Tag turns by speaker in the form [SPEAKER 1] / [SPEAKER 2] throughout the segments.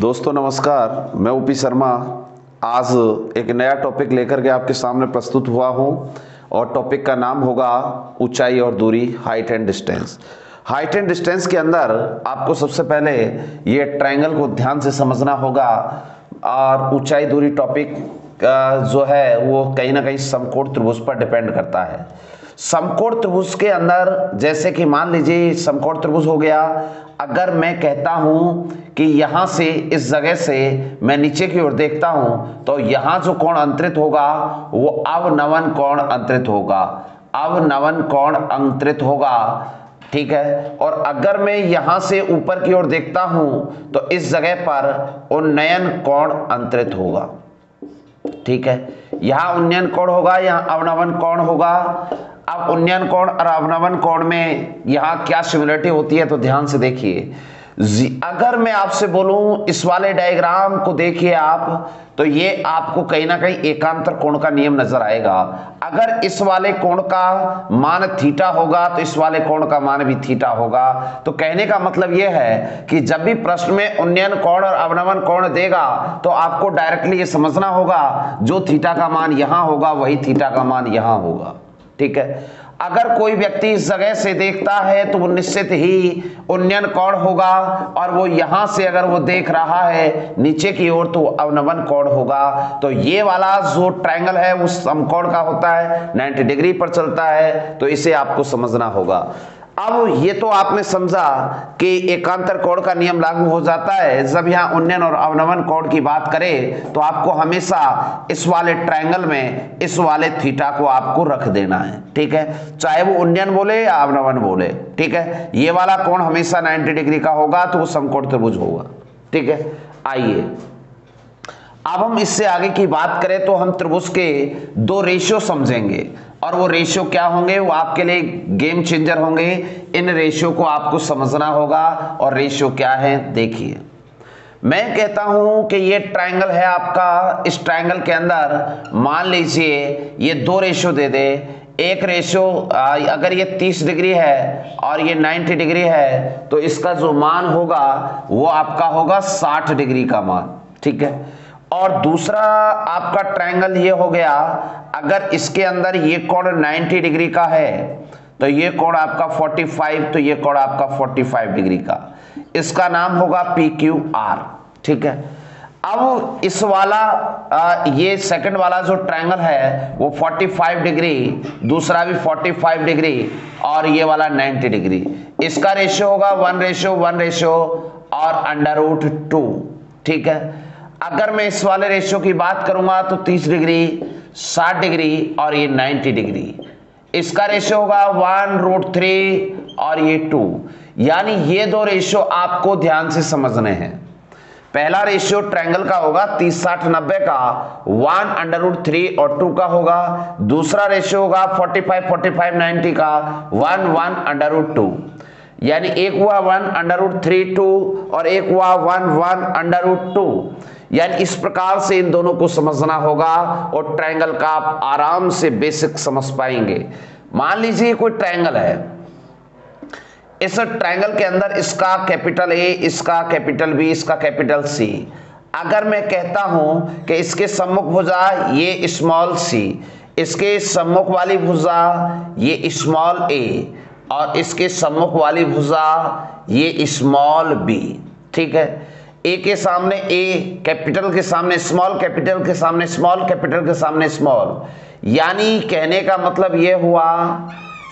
[SPEAKER 1] दोस्तों नमस्कार, मैं ओपी शर्मा आज एक नया टॉपिक लेकर के आपके सामने प्रस्तुत हुआ हूं और टॉपिक का नाम होगा ऊंचाई और दूरी, height and distance. Height and distance के अंदर आपको सबसे पहले ये ट्रायंगल को ध्यान से समझना होगा और ऊंचाई दूरी टॉपिक जो है वो कहीं ना कहीं समकोण त्रिभुज पर डिपेंड करता है। समकोण त्रिभुज के अंदर जैसे कि मान लीजिए समकोण त्रिभुज हो गया, अगर मैं कहता हूं कि यहां से इस जगह से मैं नीचे की ओर देखता हूं तो यहां जो कोण अंतरित होगा वो अवनवन कोण अंतरित होगा, अवनवन कोण अंतरित होगा। ठीक है। और अगर मैं यहां से ऊपर की ओर देखता हूं तो इस जगह पर उन्नयन कोण अंतरित होगा। ठीक है, यहां उन्नयन कोण होगा, यहां अवनवन कोण होगा। अब उन्नयन कोण और अवनवन कोण में यहां क्या सिमिलरिटी होती है तो ध्यान से देखिए। अगर मैं आपसे बोलूं इस वाले डायग्राम को देखिए आप, तो ये आपको कहीं ना कहीं एकांतर कोण का नियम नजर आएगा। अगर इस वाले कोण का मान थीटा होगा तो इस वाले कोण का मान भी थीटा होगा। तो कहने का मतलब यह है कि जब भी प्रश्न में उन्नयन कोण और अवनवन कोण देगा तो आपको डायरेक्टली ये समझना होगा जो थीटा का मान यहां होगा वही थीटा का मान यहां होगा। ठीक है। अगर कोई व्यक्ति इस जगह से देखता है तो वो निश्चित ही उन्नयन कोण होगा और वो यहां से अगर वो देख रहा है नीचे की ओर तो अवनवन कोण होगा। तो ये वाला जो ट्रायंगल है वो समकोण का होता है, 90 डिग्री पर चलता है, तो इसे आपको समझना होगा। अब ये तो आपने समझा कि एकांतर कोण का नियम लागू हो जाता है जब यहां उन्नयन और अवनवन कोण की बात करें तो आपको हमेशा इस वाले ट्रायंगल में इस वाले थीटा को आपको रख देना है। ठीक है, चाहे वो उन्नयन बोले या अवनवन बोले। ठीक है, ये वाला कोण हमेशा 90 डिग्री का होगा तो वो समकोण त्रिभुज होगा। ठीक है, आइए अब हम इससे आगे की बात करें तो हम त्रिभुज के दो रेशियो समझेंगे और वो रेशियो क्या होंगे वो आपके लिए गेम चेंजर होंगे। इन रेशियो को आपको समझना होगा और रेशियो क्या है देखिए। मैं कहता हूं कि ये ट्रायंगल है आपका, इस ट्रायंगल के अंदर मान लीजिए ये दो रेशियो दे दे। एक रेशियो अगर ये 30 डिग्री है और ये 90 डिग्री है तो इसका जो मान होगा वो आपका होगा 60 डिग्री का मान। ठीक है, और दूसरा आपका ट्रायंगल ये हो गया, अगर इसके अंदर ये कोण 90 डिग्री का है तो ये कोण आपका 45, तो ये कोण आपका 45 डिग्री का, इसका नाम होगा PQR। ठीक है, अब इस वाला ये सेकंड वाला जो ट्रायंगल है वो 45 डिग्री, दूसरा भी 45 डिग्री और ये वाला 90 डिग्री। इसका रेशियो होगा 1:1 और √2। ठीक है, अगर मैं इस वाले रेशियो की बात करूंगा तो 30 डिग्री, 60 डिग्री और ये 90 डिग्री। इसका रेशियो होगा 1√3 और ये 2। यानी ये दो रेशियो आपको ध्यान से समझने हैं। पहला रेशियो ट्रायंगल का होगा 30, 60, 90 का 1√3 और 2 का होगा। दूसरा रेशियो होगा 45, 45, 90 का 1/√2। यानी एक हुआ 1/√3/2 और एक हुआ 1/√2। यानी इस प्रकार से इन दोनों को समझना होगा और ट्रायंगल का आप आराम से बेसिक समझ पाएंगे। मान लीजिए कोई ट्रायंगल है, इस ट्रायंगल के अंदर इसका कैपिटल A, इसका कैपिटल B, इसका कैपिटल C। अगर मैं कहता हूं कि इसके सम्मुख भुजा ये स्मॉल c, इसके सम्मुख वाली भुजा ये स्मॉल a और इसके सम्मुख वाली भुजा ये स्मॉल b। ठीक है, ए के सामने ए, कैपिटल के सामने स्मॉल, कैपिटल के सामने स्मॉल, कैपिटल के सामने स्मॉल। यानी कहने का मतलब ये हुआ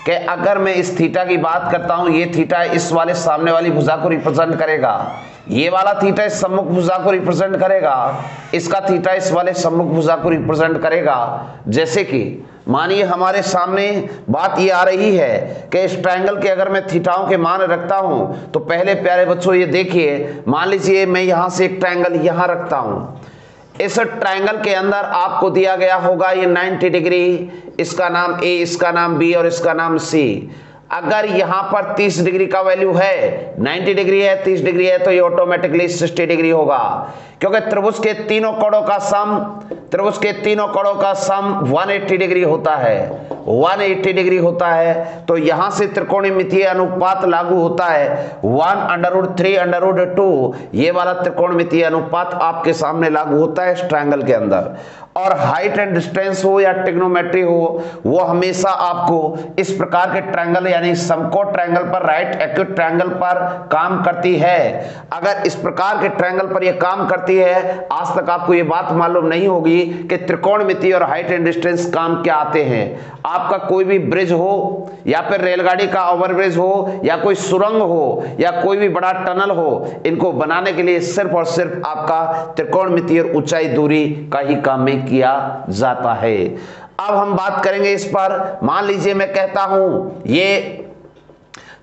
[SPEAKER 1] कि अगर मैं इस थीटा की बात करता हूं, ये थीटा इस वाले सामने वाली भुजा को रिप्रेजेंट करेगा, ये वाला थीटा इस सम्मुख भुजा को रिप्रेजेंट करेगा, इसका थीटा इस वाले सम्मुख भुजा को रिप्रेजेंट करेगा। जैसे कि मानिए हमारे सामने बात ये आ रही है कि इस ट्रायंगल के अगर मैं थीटाओं के मान रखता हूं तो पहले प्यारे बच्चों ये देखिए, मान लीजिए मैं यहां से एक ट्रायंगल यहां रखता हूं। इस ट्रायंगल के अंदर आपको दिया गया होगा ये 90 डिग्री, इसका नाम A, इसका नाम B और इसका नाम C। अगर यहां पर 30 डिग्री का वैल्यू है, 90 डिग्री है, 30 डिग्री है, तो ये ऑटोमेटिकली 60 डिग्री होगा, क्योंकि त्रिभुज के तीनों कोणों का सम 180 डिग्री होता है। 180 डिग्री होता है। तो यहां से त्रिकोणमितीय अनुपात लागू होता है 1/3/2, ये वाला त्रिकोणमितीय अनुपात आपके सामने लागू होता है इस ट्रायंगल के अंदर। और हाइट एंड डिस्टेंस हो या ट्रिग्नोमेट्री हो, वो हमेशा आपको इस प्रकार के ट्रायंगल यानी समकोण ट्रायंगल पर, राइट एक्यूट ट्रायंगल पर काम करती है। अगर इस प्रकार के ट्रायंगल पर ये काम करती है, आज तक आपको ये बात मालूम नहीं होगी कि त्रिकोणमिति और हाइट एंड डिस्टेंस काम क्या आते हैं। आपका कोई भी ब्रिज हो या फिर रेलगाड़ी का ओवरब्रिज हो या कोई सुरंग हो या कोई भी बड़ा टनल हो, इनको बनाने के लिए सिर्फ और सिर्फ आपका त्रिकोणमिति और ऊंचाई दूरी का ही काम में किया जाता है। अब हम बात करेंगे इस पर। मान लीजिए मैं कहता हूं ये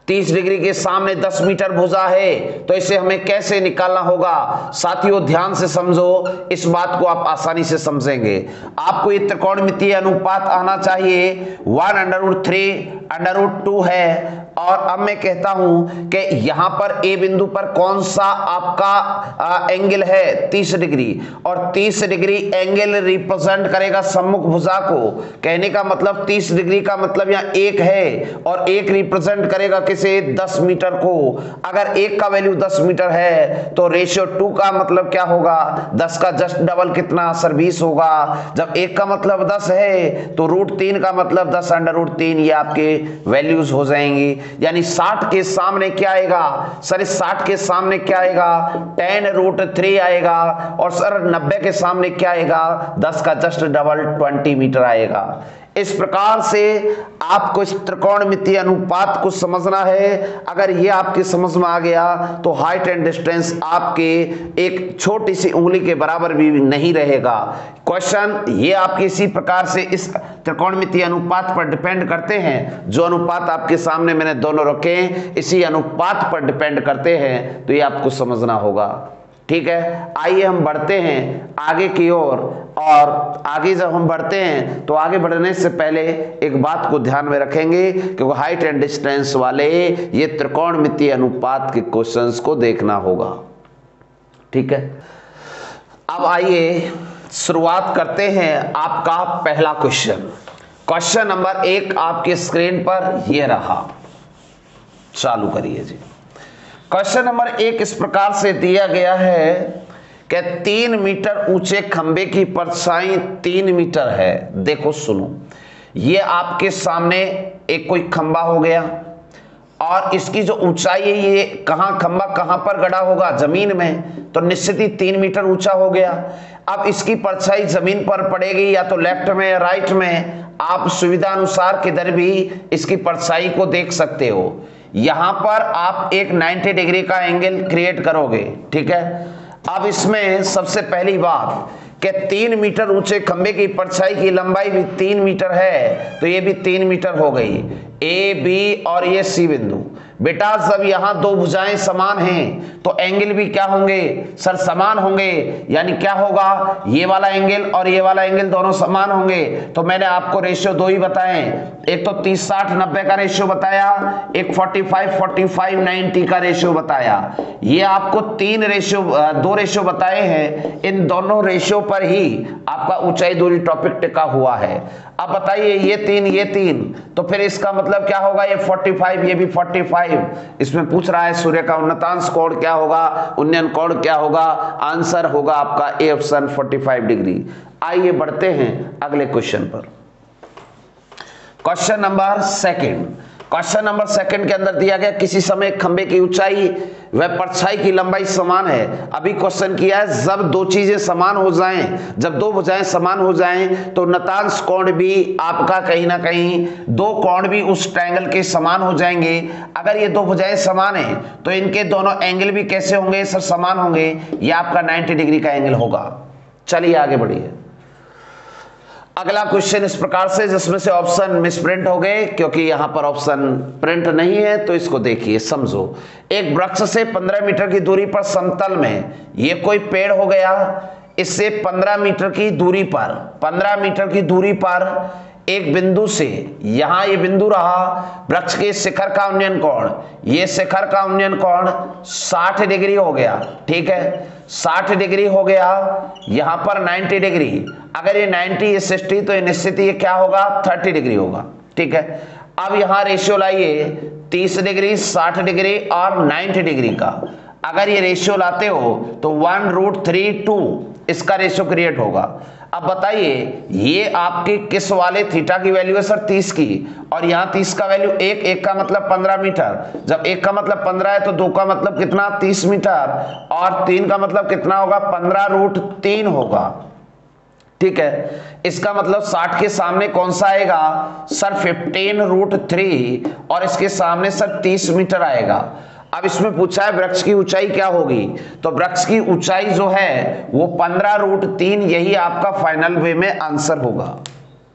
[SPEAKER 1] 30 डिग्री के सामने 10 मीटर भुजा है, तो इसे हमें कैसे निकालना होगा। साथियों ध्यान से समझो, इस बात को आप आसानी से समझेंगे। आपको ये त्रिकोणमितीय अनुपात आना चाहिए 1/3/2 है। और अब मैं कहता हूं कि यहां पर ए बिंदु पर कौन सा आपका एंगल है 30 डिग्री, और 30 डिग्री एंगल रिप्रेजेंट करेगा सम्मुख भुजा को। कहने का मतलब 30 डिग्री का मतलब यहां 1 है, और 1 रिप्रेजेंट करेगा किसे, 10 मीटर को। अगर 1 का वैल्यू 10 मीटर है तो रेशियो 2 का मतलब क्या होगा, 10 का जस्ट डबल कितना, सर 20 होगा। जब 1 का मतलब 10 है तो √3 का मतलब 10/√3, ये आपके वैल्यूज हो जाएंगी। यानी 60 के सामने क्या आएगा, सर इस 60 के सामने क्या आएगा, 10√3 आएगा। और सर 90 के सामने क्या आएगा, 10 का जस्ट डबल 20 मीटर आएगा। इस प्रकार से आपको इस त्रिकोणमितीय अनुपात को समझना है। अगर ये आपके समझ में आ गया तो हाइट एंड डिस्टेंस आपके एक छोटी सी उंगली के बराबर भी नहीं रहेगा। क्वेश्चन ये आपके इसी प्रकार से इस त्रिकोणमितीय अनुपात पर डिपेंड करते हैं। जो अनुपात आपके सामने मैंने दोनों रखे इसी अनुपात पर डिपेंड करते हैं, तो ये आपको समझना होगा। ठीक है, आइए हम बढ़ते हैं आगे की ओर। और आगे जब हम बढ़ते हैं तो आगे बढ़ने से पहले एक बात को ध्यान में रखेंगे, क्योंकि हाइट एंड डिस्टेंस वाले ये त्रिकोणमितीय अनुपात के क्वेश्चंस को देखना होगा। ठीक है, अब आइए शुरुआत करते हैं आपका पहला क्वेश्चन। क्वेश्चन नंबर 1 आपके स्क्रीन पर ये रहा, चालू करिए जी। क्वेश्चन नंबर 1 इस प्रकार से दिया गया है कि 3 मीटर ऊंचे खंबे की परछाई 3 मीटर है। देखो सुनो, ये आपके सामने एक कोई खंबा हो गया और इसकी जो ऊंचाई है, ये खंबा कहां पर गड़ा होगा, जमीन में, तो निश्चित ही 3 मीटर ऊंचा हो गया। अब इसकी परछाई जमीन पर पड़ेगी या तो लेफ्ट में या राइट में, आप सुविधा अनुसार किधर भी इसकी परछाई को देख सकते हो। यहां पर आप एक 90 डिग्री का एंगल क्रिएट करोगे। ठीक है, अब इसमें सबसे पहली बात कि 3 मीटर ऊंचे खंबे की परछाई की लंबाई भी 3 मीटर है, तो ये भी 3 मीटर हो गई। ए बी और ये सी बिंदु। बेटा जब यहां दो भुजाएं समान हैं तो एंगल भी क्या होंगे, सर समान होंगे। यानी क्या होगा, ये वाला एंगल और ये वाला एंगल दोनों समान होंगे। तो मैंने आपको रेशियो 2 ही बताए, एक तो 30-60-90 का रेशियो बताया, एक 45-45-90 का रेशियो बताया। ये आपको 2 रेशियो बताए हैं। इन दोनों रेशियो पर ही आपका ऊंचाई दूरी टॉपिक टिका हुआ है। अब बताइए ये 3 तो फिर इसका मतलब क्या होगा, ये 45, ये भी 45। इसमें पूछ रहा है सूर्य का उन्नतांश कोण क्या होगा, उन्नयन कोण क्या होगा। आंसर होगा आपका ए ऑप्शन 45 डिग्री। आइए बढ़ते हैं अगले क्वेश्चन पर। Question number 2। क्वेश्चन नंबर 2 के अंदर दिया गया किसी समय खंबे की ऊंचाई व परछाई की लंबाई समान है। अभी क्वेश्चन किया है जब दो चीजें समान हो जाएं, जब दो भुजाएं समान हो जाएं तो नतांश कोण भी आपका कहीं ना कहीं, दो कोण भी उस ट्रायंगल के समान हो जाएंगे। अगर ये दो भुजाएं समान है तो इनके दोनों एंगल भी कैसे होंगे, सर समान होंगे। ये आपका 90 डिग्री का एंगल होगा। चलिए आगे बढ़िए। अगला क्वेश्चन इस प्रकार से, जिसमें से ऑप्शन मिसप्रिंट हो गए क्योंकि यहां पर ऑप्शन प्रिंट नहीं है, तो इसको देखिए समझो। एक वृक्ष से 15 मीटर की दूरी पर समतल में ये कोई पेड़ हो गया, इससे 15 मीटर की दूरी पर, 15 मीटर की दूरी पर एक बिंदु से, यहां ये बिंदु रहा, वृक्ष के शिखर का उन्नयन कोण, ये शिखर का उन्नयन कोण 60 डिग्री हो गया। ठीक है, 60 डिग्री हो गया। यहां पर 90 डिग्री, अगर ये 90 ये 60 तो ये निश्चित ये क्या होगा, 30 डिग्री होगा। ठीक है। अब यहां रेशियो लाइए 30 डिग्री, 60 डिग्री और 90 डिग्री का। अगर ये रेशियो लाते हो तो 1√3 इसका रेशियो क्रिएट होगा। अब बताइए ये आपके किस वाले थीटा की वैल्यू है सर? 30 की, और यहाँ 30 का वैल्यू 1 का मतलब 15 मीटर। जब 1 का मतलब 15 है तो 2 का मतलब कितना? 30 मीटर, और 3 का मतलब कितना होगा? 15√3 होगा, ठीक है। इसका मतलब 60 के सामने कौन सा आएगा सर? 15√3, और इसके सामने सर 30 मीटर आएगा। अब इसमें पूछा है वृक्ष की ऊंचाई क्या होगी, तो वृक्ष की ऊंचाई जो है वो 15√3, यही आपका फाइनल वे में आंसर होगा,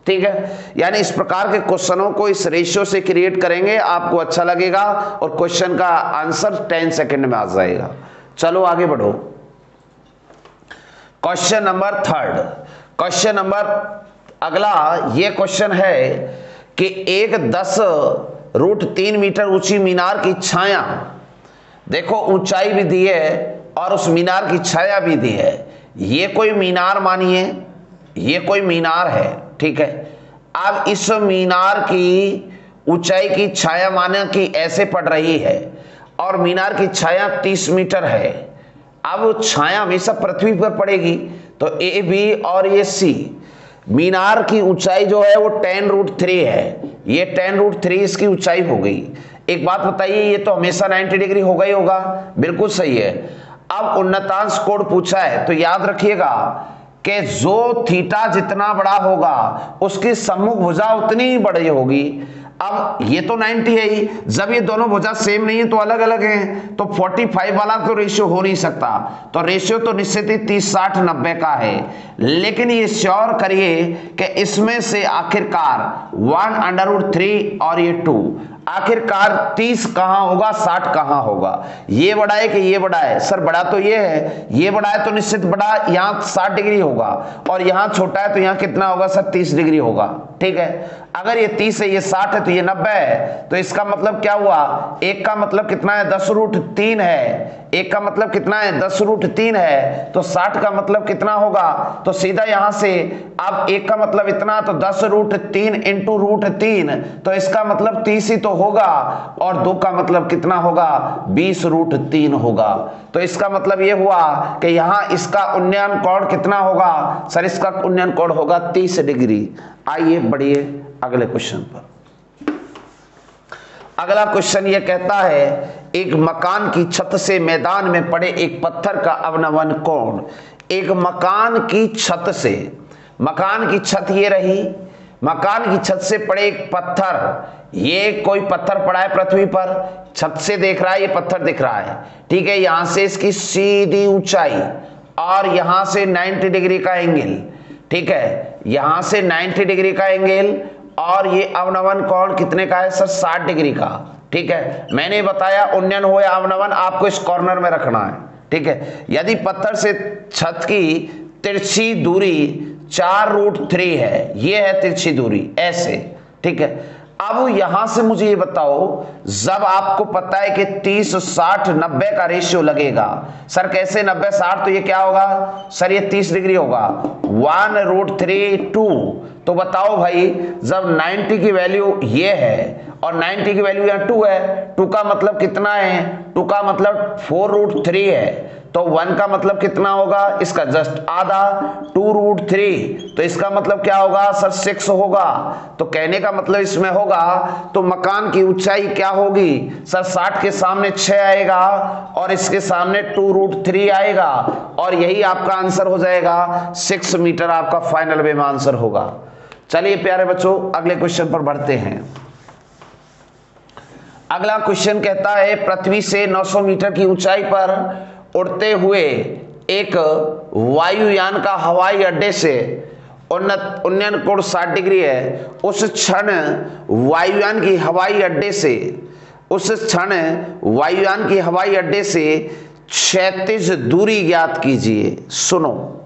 [SPEAKER 1] ठीक है। यानी इस प्रकार के क्वेश्चनों को इस रेशियो से क्रिएट करेंगे, आपको अच्छा लगेगा और क्वेश्चन का आंसर 10 सेकंड में आ जाएगा। चलो आगे बढ़ो। क्वेश्चन नंबर 3, क्वेश्चन नंबर अगला ये क्वेश्चन है कि एक 10√3 मीटर ऊंची मीनार की छाया, देखो ऊंचाई भी दी है और उस मीनार की छाया भी दी है। ये कोई मीनार मानिए, ये कोई मीनार है, ठीक है। अब इस मीनार की ऊंचाई की छाया माना कि ऐसे पड़ रही है, और मीनार की छाया 30 मीटर है। अब छाया हमेशा पृथ्वी पर पड़ेगी, तो ए बी और ये सी, मीनार की ऊंचाई जो है वो 10√3 है। ये 10√3 इसकी ऊंचाई हो गई। एक बात बताइए, ये तो हमेशा 90 डिग्री होगा ही होगा, बिल्कुल सही है। अब उन्नतांश कोण पूछा है, तो याद रखिएगा कि जो थीटा जितना बड़ा होगा उसकी सम्मुख भुजा उतनी ही बड़ी होगी। अब ये तो 90 है ही, जब ये दोनों भुजा सेम नहीं है तो अलग अलग हैं, तो 45 वाला तो रेशियो हो नहीं सकता। तो रेशियो तो निश्चित ही 30, 60, 90 का है, लेकिन ये श्योर करिए कि इसमें से आखिरकार 1√3 और ये 2, आखिरकार 30 कहां होगा, 60 कहां होगा? ये बड़ा है कि ये बड़ा है? सर बड़ा तो ये है, ये बड़ा है तो निश्चित बड़ा यहाँ 60 डिग्री होगा, और यहाँ छोटा है तो यहाँ कितना होगा सर? 30 डिग्री होगा, ठीक है। अगर ये 30 है, ये 60 है, तो ये 90 है, तो इसका मतलब क्या हुआ? एक का मतलब कितना है? 10√3 है। एक का मतलब कितना है? 10√3 है, तो 60 का मतलब कितना होगा? तो सीधा यहां से, अब एक का मतलब इतना, तो 10√3 इंटू √3, तो इसका मतलब 30 ही तो होगा, और 2 का मतलब कितना होगा? 20√3 होगा। तो इसका मतलब ये हुआ कि यहां इसका उन्नयन कोण कितना होगा सर? इसका उन्नयन कोण होगा 30 डिग्री। आइए बढ़िए अगले क्वेश्चन पर। अगला क्वेश्चन ये कहता है एक मकान की छत से मैदान में पड़े एक पत्थर का अवनमन कोण। एक मकान की छत से, मकान की छत ये रही, मकान की छत से पड़े एक पत्थर, ये कोई पत्थर पड़ा है पृथ्वी पर, छत से देख रहा है, ये पत्थर दिख रहा है, ठीक है। यहां से इसकी सीधी ऊंचाई, और यहां से 90 डिग्री का एंगल, ठीक है। यहां से 90 डिग्री का एंगल, और ये अवनमन कोण कितने का है सर? 60 डिग्री का, ठीक है। मैंने बताया उन्नयन हो या अवनमन आपको इस कॉर्नर में रखना है, ठीक है। यदि पत्थर से छत की तिरछी दूरी 4√3 है, ये है तिरछी दूरी ऐसे, ठीक है। अब यहां से मुझे ये बताओ, जब आपको पता है कि 30, 60, 90 का रेशियो लगेगा, सर कैसे 90, 60, तो ये क्या होगा सर? ये 30 डिग्री होगा, 1√3 तो बताओ भाई, जब 90 की वैल्यू ये है और 90 की वैल्यू यहाँ 2 है, 2 का मतलब कितना है? 2 का मतलब 4√3 है, तो 1 का मतलब कितना होगा? इसका जस्ट आधा, 2√3, तो इसका मतलब क्या होगा सर? 6 होगा। तो कहने का मतलब इसमें होगा, तो मकान की ऊंचाई क्या होगी सर? 60 के सामने 6 आएगा, और इसके सामने 2√3 आएगा, और यही आपका आंसर हो जाएगा 6 मीटर, आपका फाइनल वे में आंसर होगा। चलिए प्यारे बच्चों अगले क्वेश्चन पर बढ़ते हैं। अगला क्वेश्चन कहता है पृथ्वी से 900 मीटर की ऊंचाई पर उड़ते हुए एक वायुयान का हवाई अड्डे से उन्नयन कोण 60 डिग्री है। उस क्षण वायुयान की हवाई अड्डे से क्षैतिज दूरी ज्ञात कीजिए। सुनो,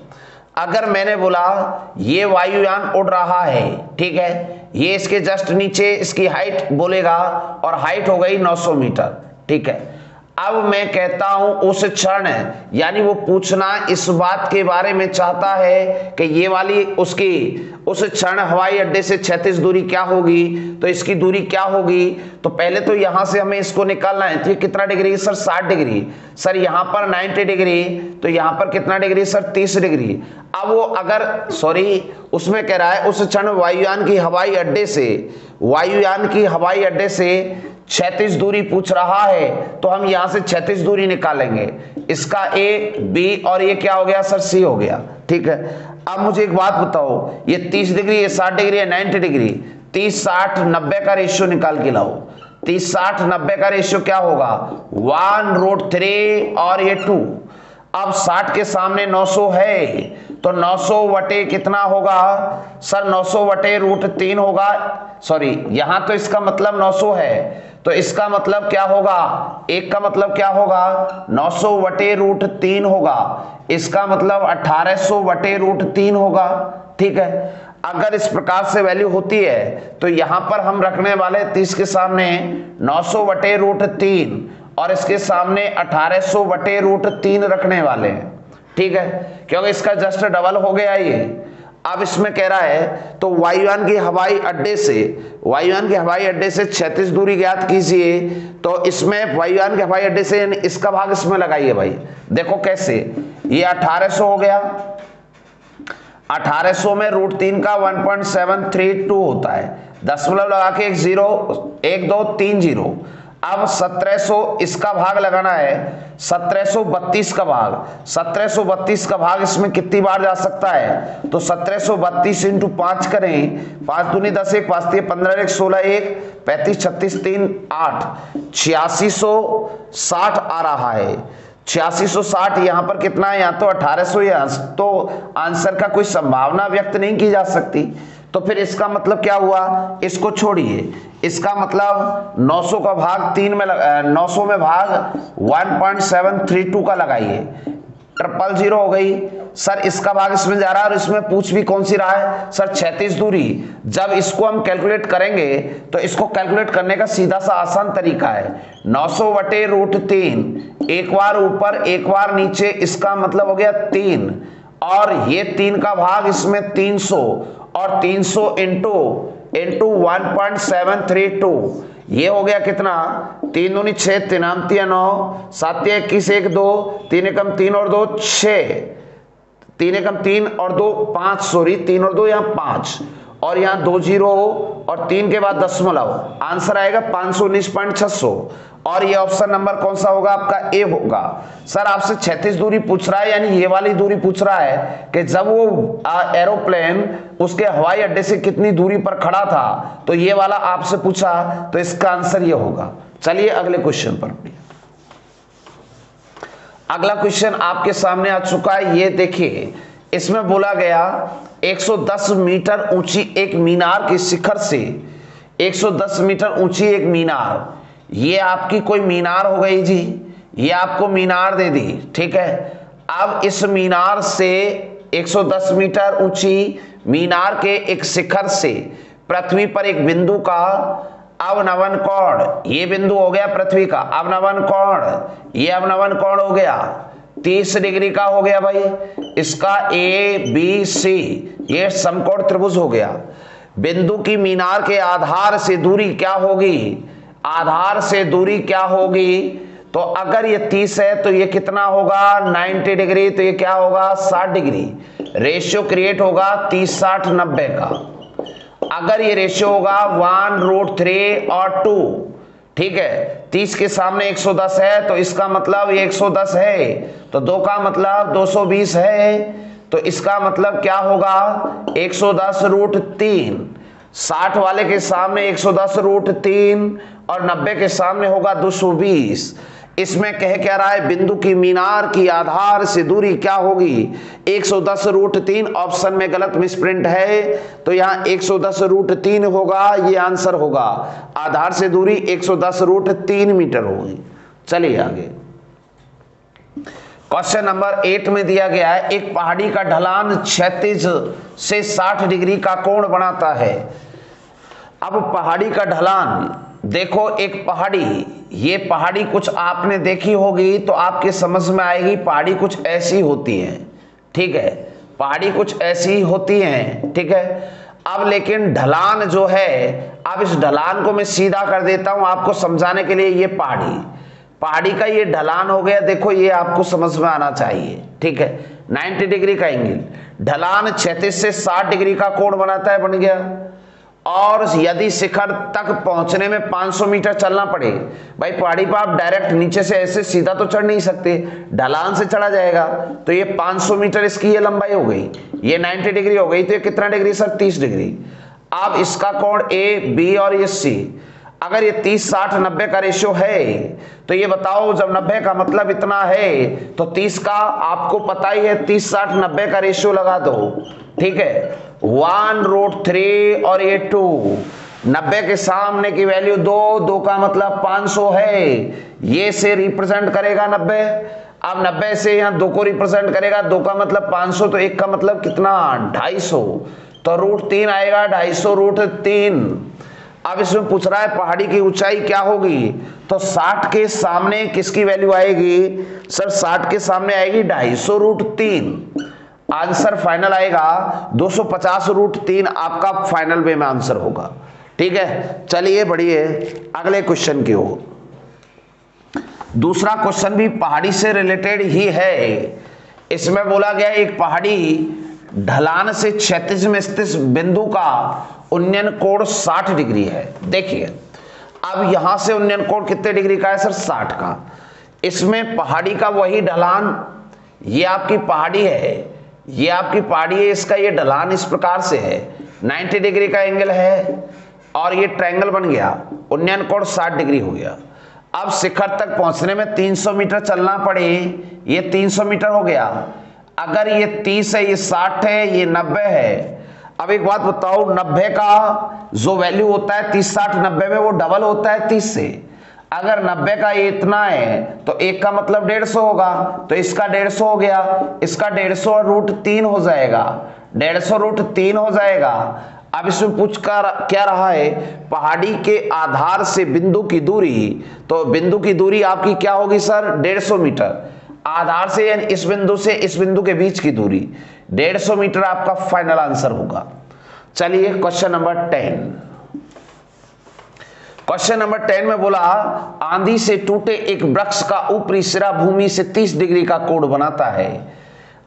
[SPEAKER 1] अगर मैंने बोला ये वायुयान उड़ रहा है, ठीक है, ये इसके जस्ट नीचे इसकी हाइट बोलेगा, और हाइट हो गई 900 मीटर, ठीक है। अब मैं कहता हूं उस क्षण, यानी वो पूछना इस बात के बारे में चाहता है कि ये वाली उसकी उस क्षण हवाई अड्डे से क्षैतिज दूरी क्या होगी, तो इसकी दूरी क्या होगी। तो पहले तो यहां से हमें इसको निकालना है। तो ये कितना डिग्री है सर? 60 डिग्री। सर यहां पर 90 डिग्री, तो यहां पर कितना डिग्री सर? 30 डिग्री। अब वो अगर उसमें कह रहा है उस क्षण वायुयान की हवाई अड्डे से क्षैतिज दूरी पूछ रहा है, तो हम यहां से क्षैतिज दूरी निकालेंगे। इसका ए, बी और ये क्या हो गया सर? सी हो गया। ठीक है, अब मुझे एक बात बताओ, ये 30 डिग्री, ये 60 डिग्री है, 90 डिग्री, 30 60 90 का रेशियो निकाल के लाओ। 30 60 90 का रेशियो क्या होगा? 1/3 और ये 2। अब 60 के सामने 900 है, तो 900 वटे कितना होगा सर? 900 वटे √3 होगा। सॉरी, यहां तो इसका मतलब 900 है, तो इसका मतलब क्या होगा? एक का मतलब क्या होगा? 900 वटे √3 होगा। इसका मतलब 1800 वटे √3 होगा। ठीक है, अगर इस प्रकार से वैल्यू होती है तो यहां पर हम रखने वाले 30 के सामने 900 वटे √3 और इसके सामने 1800 वटे √3 रखने वाले हैं। ठीक है, क्योंकि इसका जस्ट डबल हो गया ये। अब इसमें कह रहा है तो वायुयान के हवाई अड्डे से क्षैतिज दूरी ज्ञात कीजिए। तो इसमें वायुयान के हवाई अड्डे से इसका भाग इसमें लगाइए भाई। देखो कैसे, ये 1800 हो गया, 1800 में √3 का 1.732 होता है, दशमलव लगा के 1 2 3 0। अब 1700 इसका भाग लगाना है, 1732 का भाग। 1732 का भाग इसमें कितनी बार जा सकता है? तो 1732 इंटू 5 करें, 5 दूनी 10, 1 5 3 15 1 16 1 35 36 3 8, 8660 आ रहा है। 8660 यहाँ पर कितना है? यहाँ तो 1800 है, तो आंसर का कोई संभावना व्यक्त नहीं की जा सकती। तो फिर इसका मतलब क्या हुआ? इसको छोड़िए, इसका मतलब 900 का भाग 3 में 900 में भाग 1.732 का लगाइए, 000 हो गई। सर इसका भाग इसमें जा रहा है और इसमें पूछ भी कौन सी रहा है सर? क्षैतिज दूरी। जब इसको हम कैलकुलेट करेंगे तो इसको कैलकुलेट करने का सीधा सा आसान तरीका है, 900 वटे √3, एक बार ऊपर एक बार नीचे, इसका मतलब हो गया 3, और ये 3 का भाग इसमें 300 और 300 इंटू 1.732, ये हो गया कितना? 3 दूनी 6, 3 9, 7 21 1 2, 3 एकम 3 और 2 6, 3 एकम 3 और 2 5, सॉरी 3 और 2 यहाँ 5, और यहाँ 2 0 और 3 के बाद दशमलव, आंसर आएगा 519.600। और ये ऑप्शन नंबर कौन सा होगा? आपका ए होगा। सर आपसे क्षैतिज दूरी पूछ रहा है, यानी ये वाली दूरी पूछ रहा है कि जब वो एरोप्लेन उसके हवाई अड्डे से कितनी दूरी पर खड़ा था, तो ये वाला आपसे पूछा, तो इसका आंसर ये होगा। चलिए अगले क्वेश्चन पर। अगला क्वेश्चन आपके सामने आ चुका है, ये देखिए। इसमें बोला गया 110 मीटर ऊंची एक मीनार के शिखर से, 110 मीटर ऊंची एक मीनार, ये आपकी कोई मीनार हो गई जी, ये आपको मीनार दे दी। ठीक है, अब इस मीनार से 110 मीटर ऊंची मीनार के एक शिखर से पृथ्वी पर एक बिंदु का अवनवन कोण, ये बिंदु हो गया पृथ्वी का अवनवन कोण, ये अवनवन कोण हो गया 30 डिग्री का हो गया भाई। इसका ABC, ये समकोण त्रिभुज हो गया। बिंदु की मीनार के आधार से दूरी क्या होगी? आधार से दूरी क्या होगी? तो अगर ये 30 है तो ये कितना होगा? 90 डिग्री, तो ये क्या होगा? 60 डिग्री। रेशियो क्रिएट होगा 30 60 90 का। अगर ये रेशियो होगा 1/3 और 2, ठीक है, 30 के सामने 110 है, तो इसका मतलब ये 110 है, तो 2 का मतलब 220 है, तो इसका मतलब क्या होगा? 110 √3। 60 वाले के सामने 110 √3 और 90 के सामने होगा 220। इसमें कह क्या रहा है? बिंदु की मीनार की आधार से दूरी क्या होगी? 110 √3। ऑप्शन में गलत मिसप्रिंट है, तो यहाँ 110 √3 होगा, ये आंसर होगा। आधार से दूरी 110 √3 मीटर होगी। चलिए आगे। क्वेश्चन नंबर 8 में दिया गया है, एक पहाड़ी का ढलान क्षैतिज से 60 डिग्री का कोण बनाता है। अब पहाड़ी का ढलान देखो, एक पहाड़ी ये पहाड़ी कुछ आपने देखी होगी तो आपके समझ में आएगी, पहाड़ी कुछ ऐसी होती है, ठीक है, पहाड़ी कुछ ऐसी होती है, ठीक है। अब लेकिन ढलान जो है, अब इस ढलान को मैं सीधा कर देता हूं आपको समझाने के लिए। ये पहाड़ी का ये ढलान हो गया, देखो ये आपको समझ में आना चाहिए, ठीक है। 90 डिग्री का एंगल, ढलान 36 से 60 डिग्री का कोण बनाता है, बन गया। और यदि शिखर तक पहुंचने में 500 मीटर चलना पड़े, भाई पहाड़ी पर आप डायरेक्ट नीचे से ऐसे सीधा तो चढ़ नहीं सकते, ढलान से चढ़ा जाएगा, तो ये 500 मीटर इसकी ये लंबाई हो गई, ये 90 डिग्री हो गई, तो ये कितना डिग्री सर? 30 डिग्री। अब इसका कोण ए, बी और ये सी, अगर ये 30 60 90 का रेशियो है तो ये बताओ, जब 90 का मतलब इतना है तो 30 का आपको पता ही है, 30 60 90 का रेशियो लगा दो, ठीक है। 1√3 और ये 2, 90 के सामने की वैल्यू 2 का मतलब 500 है, ये से रिप्रेजेंट करेगा 90। अब 90 से यहाँ 2 को रिप्रेजेंट करेगा, 2 का मतलब 500, तो 1 का मतलब कितना? 250, तो √3 आएगा, 250 √3। अब इसमें पूछ रहा है पहाड़ी की ऊंचाई क्या होगी, तो 60 के सामने किसकी वैल्यू आएगी सर? 60 के सामने आएगी 250 √3। आंसर फाइनल आएगा 250 √3, आपका फाइनल वे में आंसर होगा, ठीक है। चलिए बढ़िए अगले क्वेश्चन की ओर। दूसरा क्वेश्चन भी पहाड़ी से रिलेटेड ही है। इसमें बोला गया एक पहाड़ी ढलान से क्षैतिज में स्थित बिंदु का उन्नयन कोण 60 डिग्री है। देखिए अब यहां से उन्नयन कोण कितने डिग्री का है सर? 60 का। इसमें पहाड़ी का वही ढलान, ये आपकी पहाड़ी है, ये आपकी पहाड़ी है, इसका ये ढलान इस प्रकार से है, 90 डिग्री का एंगल है और ये ट्रायंगल बन गया, उन्नयन कोण 60 डिग्री हो गया। अब शिखर तक पहुंचने में 300 मीटर चलना पड़े, ये 300 मीटर हो गया। अगर ये 30 है, ये 60 है, ये 90 है। अब एक बात बताओ, 90 का जो वैल्यू होता है 30 60 90 में, वो डबल होता है 30 से। अगर 90 का ये इतना है तो 1 का मतलब 150 होगा, तो इसका 150 हो गया, इसका 150 और √3 हो जाएगा, 150 √3 हो जाएगा। अब इसमें पूछ कर क्या रहा है, पहाड़ी के आधार से बिंदु की दूरी, तो बिंदु की दूरी आपकी क्या होगी सर? 150 मीटर। आधार से यानी इस बिंदु से इस बिंदु के बीच की दूरी 150 मीटर आपका फाइनल आंसर होगा। चलिए क्वेश्चन नंबर 10। क्वेश्चन नंबर 10 में बोला, आंधी से टूटे एक वृक्ष का ऊपरी सिरा भूमि से 30 डिग्री का कोण बनाता है।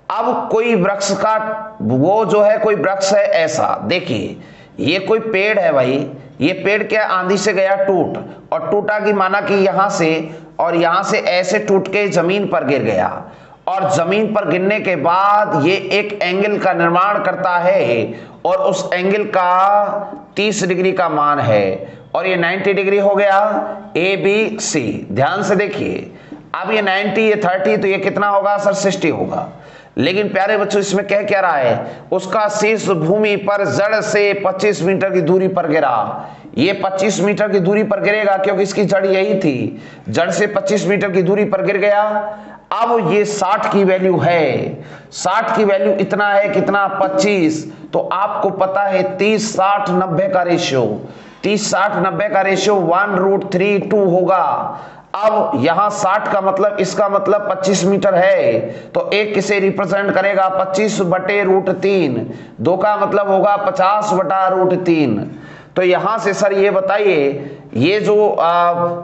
[SPEAKER 1] अब कोई वृक्ष का, वो जो है कोई वृक्ष है ऐसा, देखिए ये कोई पेड़ है भाई, ये पेड़ क्या आंधी से गया टूट, और टूटा की माना कि यहां से और यहां से ऐसे टूट के जमीन पर गिर गया, और जमीन पर गिरने के बाद ये एक एंगल का निर्माण करता है, और उस एंगल का 30 डिग्री का मान है, और ये 90 डिग्री हो गया, ABC। ध्यान से देखिए, अब ये 90, ये 30, तो ये कितना होगा सर? 60 होगा। लेकिन प्यारे बच्चों इसमें कह क्या रहा है, उसका शीर्ष भूमि पर जड़ से 25 मीटर की दूरी पर गिरा। ये 25 मीटर की दूरी पर गिरेगा क्योंकि इसकी जड़ यही थी, जड़ से 25 मीटर की दूरी पर गिर गया। अब ये 60 की वैल्यू है, 60 की वैल्यू इतना है, कितना? 25। तो आपको पता है 30 60 90 का रेशियो, 30 60 90 का रेशियो 1√32 होगा। अब यहां 60 का मतलब, इसका मतलब 25 मीटर है, तो एक किसे रिप्रेजेंट करेगा? 25 बटे √3। 2 का मतलब होगा 50 बटा √3। तो यहां से सर ये बताइए, ये जो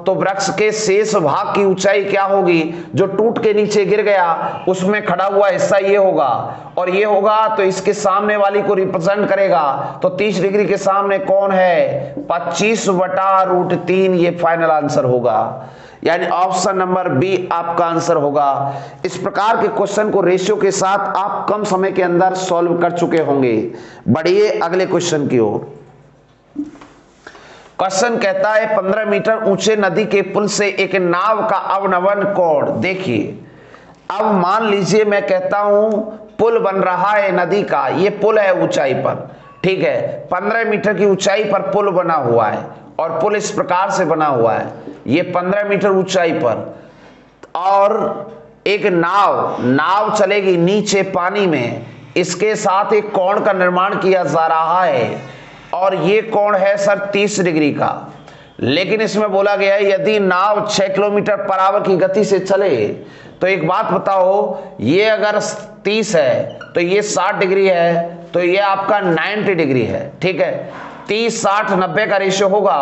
[SPEAKER 1] तो वृक्ष के शेष भाग की ऊंचाई क्या होगी? जो टूट के नीचे गिर गया उसमें खड़ा हुआ हिस्सा ये होगा, और ये होगा तो इसके सामने वाली को रिप्रेजेंट करेगा, तो 30 डिग्री के सामने कौन है? 25 बटा √3, ये फाइनल आंसर होगा, यानी ऑप्शन नंबर बी आपका आंसर होगा। इस प्रकार के क्वेश्चन को रेशियो के साथ आप कम समय के अंदर सॉल्व कर चुके होंगे। बढ़िए अगले क्वेश्चन की ओर। क्वेश्चन कहता है 15 मीटर ऊंचे नदी के पुल से एक नाव का अवनवन कोण। देखिए अब मान लीजिए मैं कहता हूं पुल बन रहा है नदी का, ये पुल है ऊंचाई पर, ठीक है, 15 मीटर की ऊंचाई पर पुल बना हुआ है, और पुल इस प्रकार से बना हुआ है, ये 15 मीटर ऊंचाई पर, और एक नाव चलेगी नीचे पानी में, इसके साथ एक कोण का निर्माण किया जा रहा है, और ये कोण है सर 30 डिग्री का। लेकिन इसमें बोला गया है यदि नाव 6 किलोमीटर पर आवर की गति से चले, तो एक बात बताओ, ये अगर 30 है तो ये 60 डिग्री है, तो ये आपका 90 डिग्री है। ठीक है, 30 60 90 का रेशियो होगा।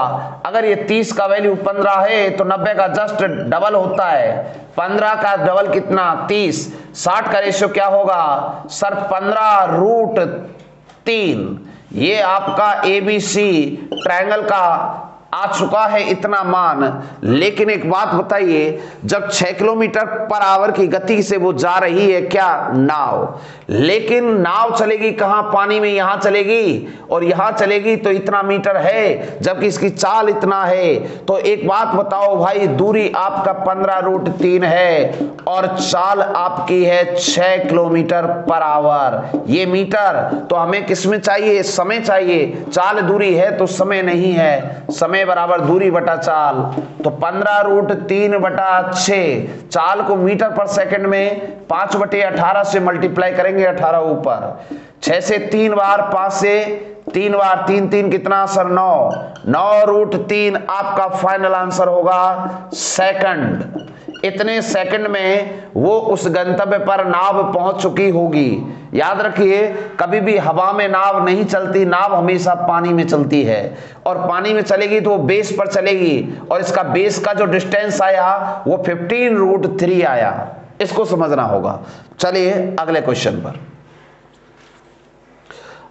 [SPEAKER 1] अगर ये 30 का वैल्यू 15 है तो 90 का जस्ट डबल होता है। 15 का डबल कितना? 30। 60 का रेशियो क्या होगा सर? 15√3। ये आपका ABC ट्रायंगल का आ चुका है इतना मान। लेकिन एक बात बताइए, जब 6 किलोमीटर पर आवर की गति से वो जा रही है क्या? नाव, लेकिन नाव चलेगी कहां? पानी में। यहां चलेगी और यहां चलेगी तो इतना मीटर है, जबकि इसकी चाल इतना है। तो एक बात बताओ भाई, दूरी आपका 15√3 है और चाल आपकी है 6 किलोमीटर पर आवर। ये मीटर तो हमें किसमें चाहिए? समय चाहिए। चाल दूरी है तो समय नहीं है। समय बराबर दूरी बटा चाल, तो 15√3 बटा 6। चाल को मीटर पर सेकंड में 5/18 से मल्टीप्लाई करेंगे, 18 ऊपर, 6 से 3 बार, 5 से 3 बार, 3 3 कितना सर? 9। 9√3 आपका फाइनल आंसर होगा सेकंड। इतने सेकंड में वो उस गंतव्य पर नाव पहुंच चुकी होगी। याद रखिए, कभी भी हवा में नाव नहीं चलती, नाव हमेशा पानी में चलती है। और पानी में चलेगी तो वो बेस पर चलेगी, और इसका बेस का जो डिस्टेंस आया वो 15√3 आया। इसको समझना होगा। चलिए अगले क्वेश्चन पर।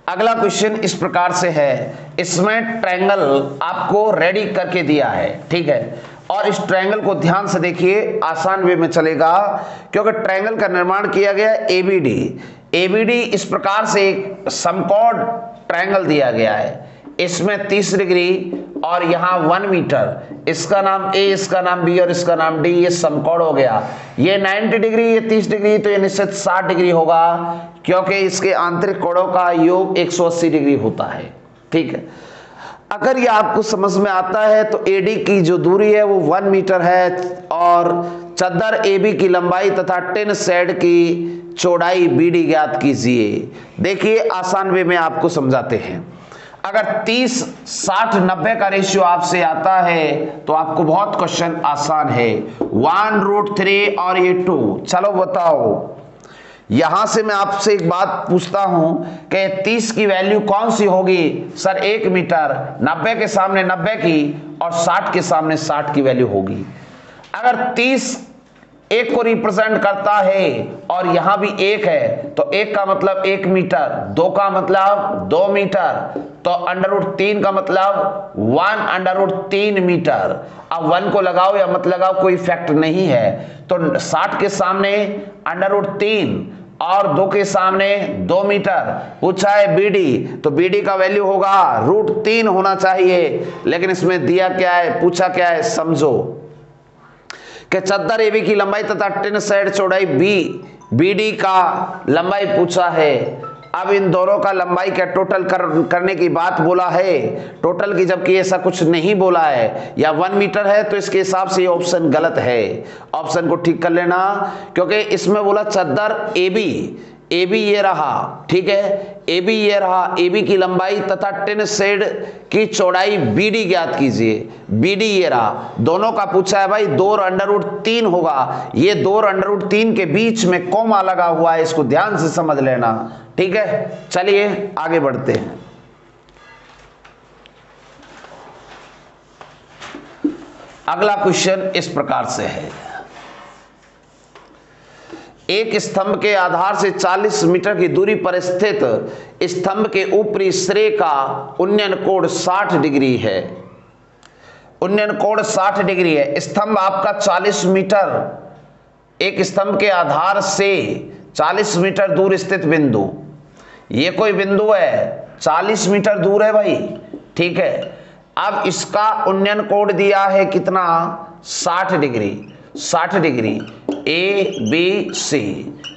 [SPEAKER 1] अगला क्वेश्चन इस प्रकार से है, इसमें ट्रायंगल आपको रेडी करके दिया है। ठीक है, और इस ट्रायंगल को ध्यान से देखिए, आसान वे में चलेगा, क्योंकि ट्रायंगल का निर्माण किया गया ABD। ABD इस प्रकार से एक समकोण ट्रायंगल दिया गया है। इसमें 30 डिग्री और यहाँ 1 मीटर। इसका नाम A, इसका नाम B और इसका नाम D। ये समकोण हो गया। ये 90 डिग्री, ये 30 डिग्री, तो ये निश्चित 60 डिग्री होगा, क्योंकि इसके आंतरिक कोणों का योग 180 डिग्री होता है। ठीक है, अगर ये आपको समझ में आता है तो AD की जो दूरी है वो 1 मीटर है, और चद्दर AB की लंबाई तथा टिन शेड की चौड़ाई BD ज्ञात कीजिए। देखिए आसान वे में आपको समझाते हैं। अगर 30 60 90 का रेशियो आपसे आता है तो आपको बहुत क्वेश्चन आसान है। 1√3 और ये 2। चलो बताओ, यहां से मैं आपसे एक बात पूछता हूं कि 30 की वैल्यू कौन सी होगी सर? 1 मीटर। 90 के सामने 90 की और 60 के सामने 60 की वैल्यू होगी। अगर 30 1 को रिप्रेजेंट करता है और यहां भी 1 है, तो 1 का मतलब 1 मीटर, 2 का मतलब 2 मीटर, तो √3 का मतलब 1√3 मीटर। अब 1 को लगाओ या मत लगाओ, कोई इफेक्ट नहीं है। तो 60 के सामने √3 और 2 के सामने 2 मीटर। पूछा है BD, तो BD का वैल्यू होगा √3 होना चाहिए। लेकिन इसमें दिया क्या है, पूछा क्या है, समझो कि चद्दर AB की लंबाई तथा टिन शेड चौड़ाई BD का लंबाई पूछा है। अब इन दोनों का लंबाई का टोटल करने की बात बोला है, टोटल की, जबकि ऐसा कुछ नहीं बोला है। या 1 मीटर है तो इसके हिसाब से ये ऑप्शन गलत है। ऑप्शन को ठीक कर लेना, क्योंकि इसमें बोला चद्दर AB ये रहा। ठीक है, AB ये रहा, AB की लंबाई तथा टिन शेड की चौड़ाई BD ज्ञात कीजिए। BD ये रहा, दोनों का पूछा है भाई। 2√3 होगा। ये 2√3 के बीच में कॉमा लगा हुआ है, इसको ध्यान से समझ लेना। ठीक है, चलिए आगे बढ़ते हैं। अगला क्वेश्चन इस प्रकार से है, एक स्तंभ के आधार से 40 मीटर की दूरी पर स्थित स्तंभ के ऊपरी सिरे का उन्नयन कोण 60 डिग्री है। उन्नयन कोण 60 डिग्री है। स्तंभ आपका 40 मीटर, एक स्तंभ के आधार से 40 मीटर दूर स्थित बिंदु, ये कोई बिंदु है, 40 मीटर दूर है भाई। ठीक है, अब इसका उन्नयन कोण दिया है कितना? 60 डिग्री। 60 डिग्री ABC,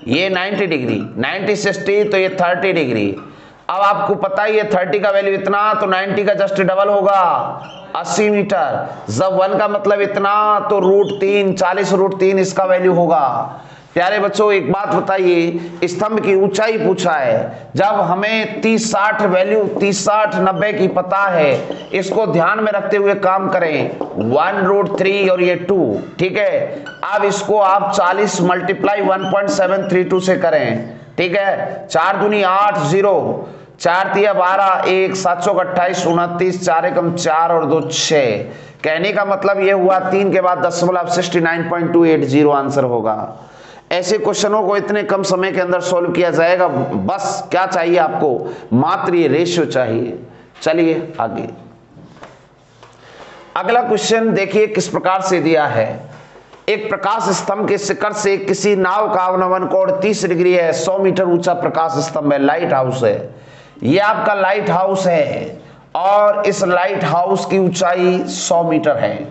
[SPEAKER 1] ये 90 डिग्री, 90 60 तो ये 30 डिग्री। अब आपको पता ही है 30 का वैल्यू इतना, तो 90 का जस्ट डबल होगा, 80 मीटर। जब 1 का मतलब इतना, तो √3, 40√3 इसका वैल्यू होगा। प्यारे बच्चों एक बात बताइए, स्तंभ की ऊंचाई पूछा है, जब हमें 30 60 वैल्यू 30 60 90 की पता है, इसको ध्यान में रखते हुए काम करें, 1√3 और ये 2, ठीक है। अब इसको आप 40 मल्टीप्लाई 1.732 से करें, ठीक है। 4 दूनी 8, 0, 4 तिया 12, 1, 7 चौक 28, 29, 4 एकम 4 और 2 6। कहने का मतलब ये हुआ 3 के बाद 69.280 आंसर होगा। ऐसे क्वेश्चनों को इतने कम समय के अंदर सॉल्व किया जाएगा। बस क्या चाहिए आपको, मात्र ये रेशियो चाहिए। चलिए आगे, अगला क्वेश्चन देखिए किस प्रकार से दिया है। एक प्रकाश स्तंभ के शिखर से किसी नाव का अवनमन कोण 30 डिग्री है, 100 मीटर ऊंचा प्रकाश स्तंभ है, लाइट हाउस है। ये आपका लाइट हाउस है और इस लाइट हाउस की ऊंचाई 100 मीटर है,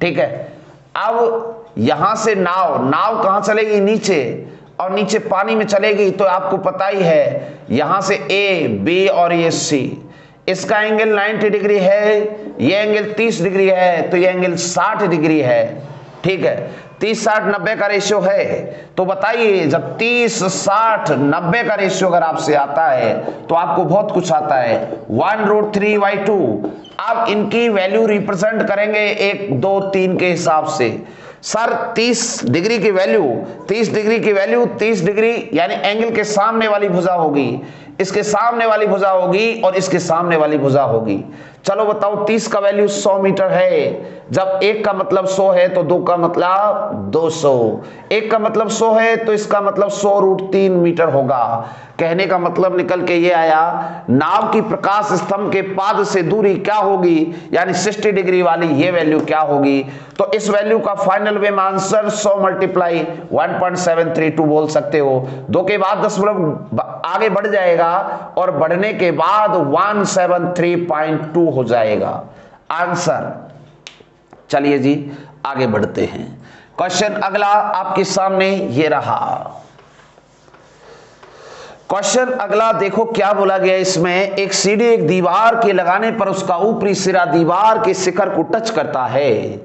[SPEAKER 1] ठीक है। अब यहां से नाव कहां चलेगी, नीचे, और नीचे पानी में चलेगी, तो आपको पता ही है यहां से ए, बी और ये सी, इसका एंगल 90 डिग्री है, ये एंगल 30 डिग्री है, तो ये एंगल 60 डिग्री है, ठीक है। 30 60 90 का रेशियो है, तो बताइए जब 30 60 90 का रेशियो अगर आपसे आता है तो आपको बहुत कुछ आता है, 1√3/2। अब इनकी वैल्यू रिप्रेजेंट करेंगे 1 2 3 के हिसाब से। सर 30 डिग्री की वैल्यू 30 डिग्री यानी एंगल के सामने वाली भुजा होगी, इसके सामने वाली भुजा होगी और इसके सामने वाली भुजा होगी। चलो बताओ 30 का वैल्यू 100 मीटर है, जब 1 का मतलब 100 है तो 2 का मतलब 200, 1 का मतलब 100 है तो इसका मतलब 100√3 मीटर होगा। कहने का मतलब निकल के ये आया, नाव की प्रकाश स्तंभ के पाद से दूरी क्या होगी, यानी 60 डिग्री वाली ये वैल्यू क्या होगी। तो इस वैल्यू का फाइनल वे में आंसर 100 मल्टीप्लाई 1.732 बोल सकते हो। 2 के बाद दशमलव आगे बढ़ जाएगा और बढ़ने के बाद 173.2 हो जाएगा आंसर। चलिए जी आगे बढ़ते हैं। क्वेश्चन अगला आपके सामने ये रहा। क्वेश्चन अगला देखो क्या बोला गया इसमें, एक सीढ़ी एक दीवार के लगाने पर उसका ऊपरी सिरा दीवार के शिखर को टच करता है।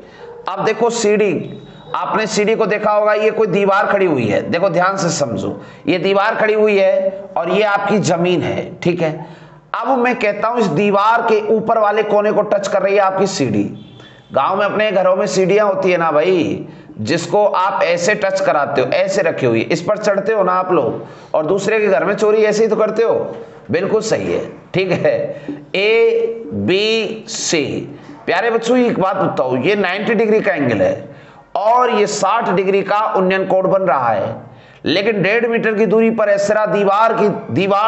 [SPEAKER 1] अब देखो सीढ़ी, आपने सीढ़ी को देखा होगा, ये कोई दीवार खड़ी हुई है, देखो ध्यान से समझो, ये दीवार खड़ी हुई है और ये आपकी जमीन है, ठीक है। अब मैं कहता हूं इस दीवार के ऊपर वाले कोने को टच कर रही है आपकी सीढ़ी। गांव में अपने घरों में सीढ़ियां होती है ना भाई, जिसको आप ऐसे टच कराते हो, ऐसे रखी हुई, इस पर चढ़ते हो ना आप लोग, और दूसरे के घर में चोरी ऐसे ही तो करते हो, बिल्कुल सही है, ठीक है। A B C. प्यारे बच्चों एक बात बताओ, ये 90 डिग्री का एंगल है और ये 60 डिग्री का उन्नयन कोण बन रहा है, लेकिन 1.5 मीटर की दूरी पर है सिरा दीवार